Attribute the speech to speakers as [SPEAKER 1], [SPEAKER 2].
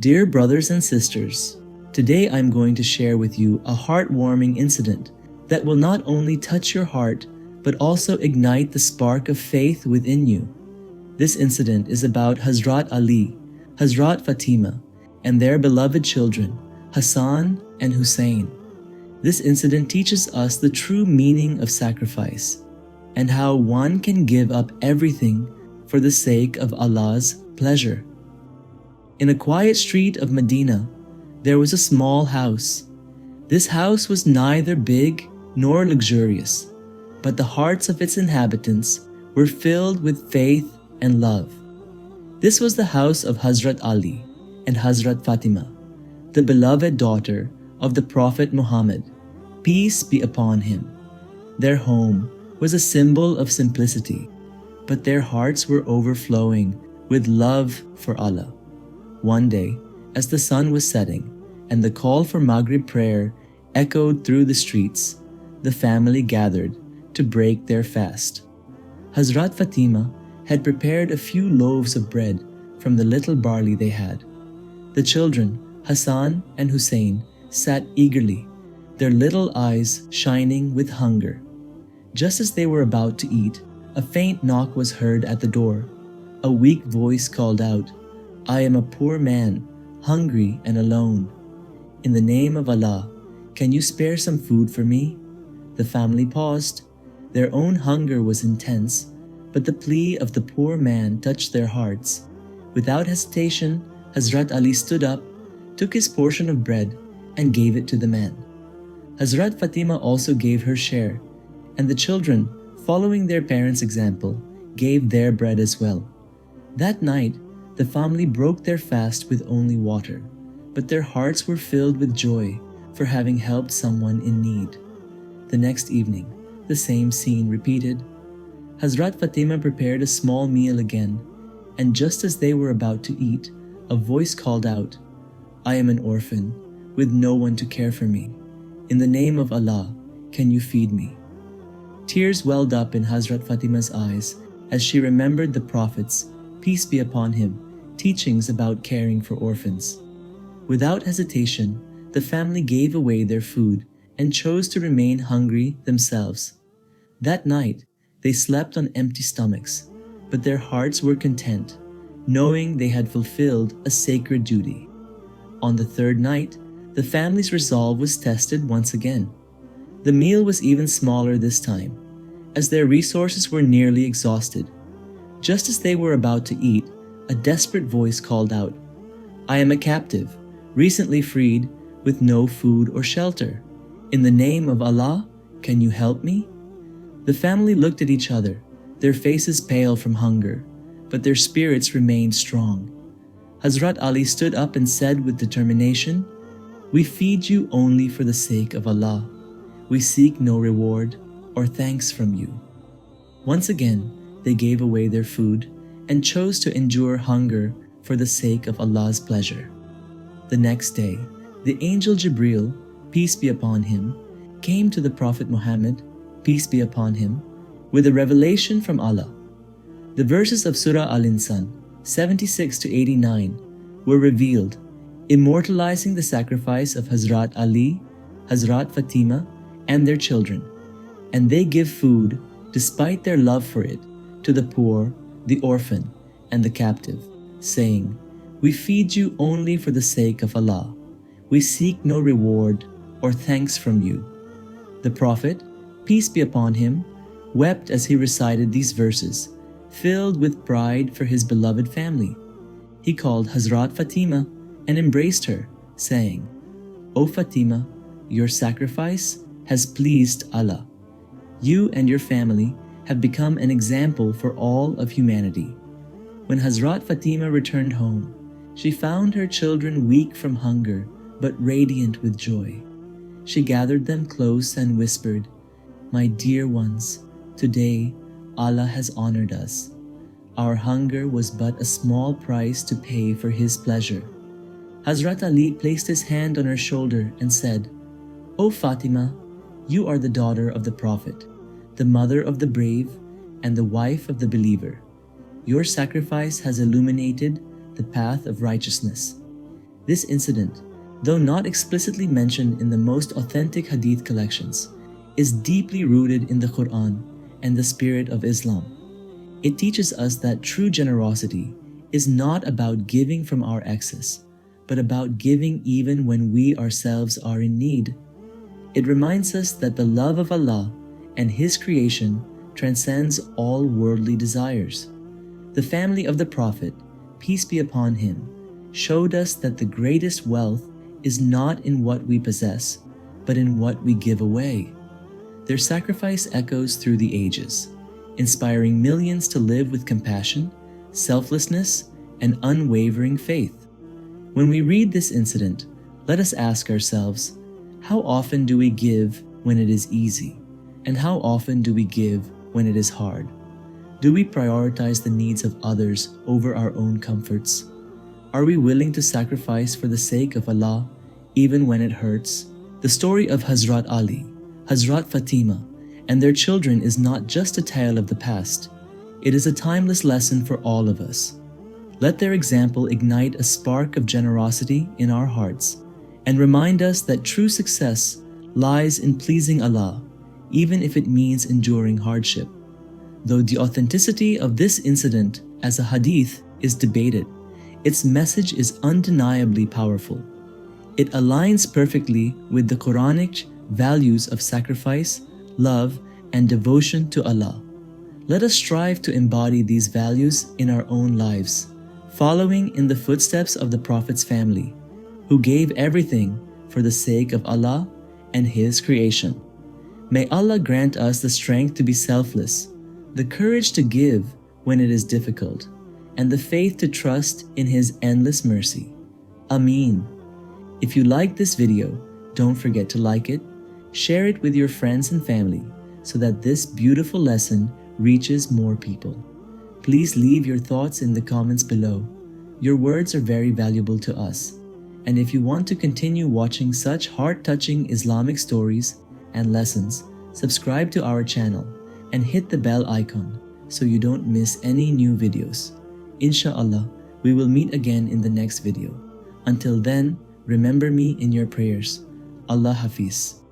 [SPEAKER 1] Dear brothers and sisters, today I'm going to share with you a heartwarming incident that will not only touch your heart but also ignite the spark of faith within you. This incident is about Hazrat Ali, Hazrat Fatima, and their beloved children, Hassan and Hussein. This incident teaches us the true meaning of sacrifice and how one can give up everything for the sake of Allah's pleasure. In a quiet street of Medina, there was a small house. This house was neither big nor luxurious, but the hearts of its inhabitants were filled with faith and love. This was the house of Hazrat Ali and Hazrat Fatima, the beloved daughter of the Prophet Muhammad, peace be upon him. Their home was a symbol of simplicity, but their hearts were overflowing with love for Allah. One day, as the sun was setting and the call for Maghrib prayer echoed through the streets, the family gathered to break their fast. Hazrat Fatima had prepared a few loaves of bread from the little barley they had. The children, Hassan and Hussein, sat eagerly, their little eyes shining with hunger. Just as they were about to eat, a faint knock was heard at the door. A weak voice called out, "I am a poor man, hungry and alone. In the name of Allah, can you spare some food for me?" The family paused. Their own hunger was intense, but the plea of the poor man touched their hearts. Without hesitation, Hazrat Ali stood up, took his portion of bread, and gave it to the man. Hazrat Fatima also gave her share, and the children, following their parents' example, gave their bread as well. That night, the family broke their fast with only water, but their hearts were filled with joy for having helped someone in need. The next evening, the same scene repeated. Hazrat Fatima prepared a small meal again, and just as they were about to eat, a voice called out, "I am an orphan, with no one to care for me. In the name of Allah, can you feed me?" Tears welled up in Hazrat Fatima's eyes as she remembered the Prophet's, peace be upon him, teachings about caring for orphans. Without hesitation, the family gave away their food and chose to remain hungry themselves. That night, they slept on empty stomachs, but their hearts were content, knowing they had fulfilled a sacred duty. On the third night, the family's resolve was tested once again. The meal was even smaller this time, as their resources were nearly exhausted. Just as they were about to eat, a desperate voice called out, "I am a captive, recently freed, with no food or shelter. In the name of Allah, can you help me?" The family looked at each other, their faces pale from hunger, but their spirits remained strong. Hazrat Ali stood up and said with determination, "We feed you only for the sake of Allah. We seek no reward or thanks from you." Once again, they gave away their food and chose to endure hunger for the sake of Allah's pleasure. The next day, the angel Jibril, peace be upon him, came to the Prophet Muhammad, peace be upon him, with a revelation from Allah. The verses of Surah Al-Insan, 76 to 89, were revealed, immortalizing the sacrifice of Hazrat Ali, Hazrat Fatima, and their children, and they give food, despite their love for it, to the poor, the orphan, and the captive, saying, "We feed you only for the sake of Allah. We seek no reward or thanks from you." The Prophet, peace be upon him, wept as he recited these verses, filled with pride for his beloved family. He called Hazrat Fatima and embraced her, saying, "O Fatima, your sacrifice has pleased Allah. You and your family have become an example for all of humanity." When Hazrat Fatima returned home, she found her children weak from hunger but radiant with joy. She gathered them close and whispered, "My dear ones, today Allah has honored us. Our hunger was but a small price to pay for His pleasure." Hazrat Ali placed his hand on her shoulder and said, "O Fatima, you are the daughter of the Prophet, the mother of the brave, and the wife of the believer. Your sacrifice has illuminated the path of righteousness. This incident, though not explicitly mentioned in the most authentic hadith collections, is deeply rooted in the Quran and the spirit of Islam. It teaches us that true generosity is not about giving from our excess, but about giving even when we ourselves are in need. It reminds us that the love of Allah and His creation transcends all worldly desires. The family of the Prophet, peace be upon him, showed us that the greatest wealth is not in what we possess, but in what we give away. Their sacrifice echoes through the ages, inspiring millions to live with compassion, selflessness, and unwavering faith. When we read this incident, let us ask ourselves, how often do we give when it is easy? And how often do we give when it is hard? Do we prioritize the needs of others over our own comforts? Are we willing to sacrifice for the sake of Allah, even when it hurts? The story of Hazrat Ali, Hazrat Fatima, and their children is not just a tale of the past. It is a timeless lesson for all of us. Let their example ignite a spark of generosity in our hearts and remind us that true success lies in pleasing Allah, even if it means enduring hardship. Though the authenticity of this incident as a hadith is debated, its message is undeniably powerful. It aligns perfectly with the Quranic values of sacrifice, love, and devotion to Allah. Let us strive to embody these values in our own lives, following in the footsteps of the Prophet's family, who gave everything for the sake of Allah and His creation. May Allah grant us the strength to be selfless, the courage to give when it is difficult, and the faith to trust in His endless mercy. Ameen. If you liked this video, don't forget to like it, share it with your friends and family so that this beautiful lesson reaches more people. Please leave your thoughts in the comments below. Your words are very valuable to us. And if you want to continue watching such heart-touching Islamic stories and lessons, subscribe to our channel and hit the bell icon so you don't miss any new videos. Inshallah, we will meet again in the next video. Until then, remember me in your prayers. Allah Hafiz.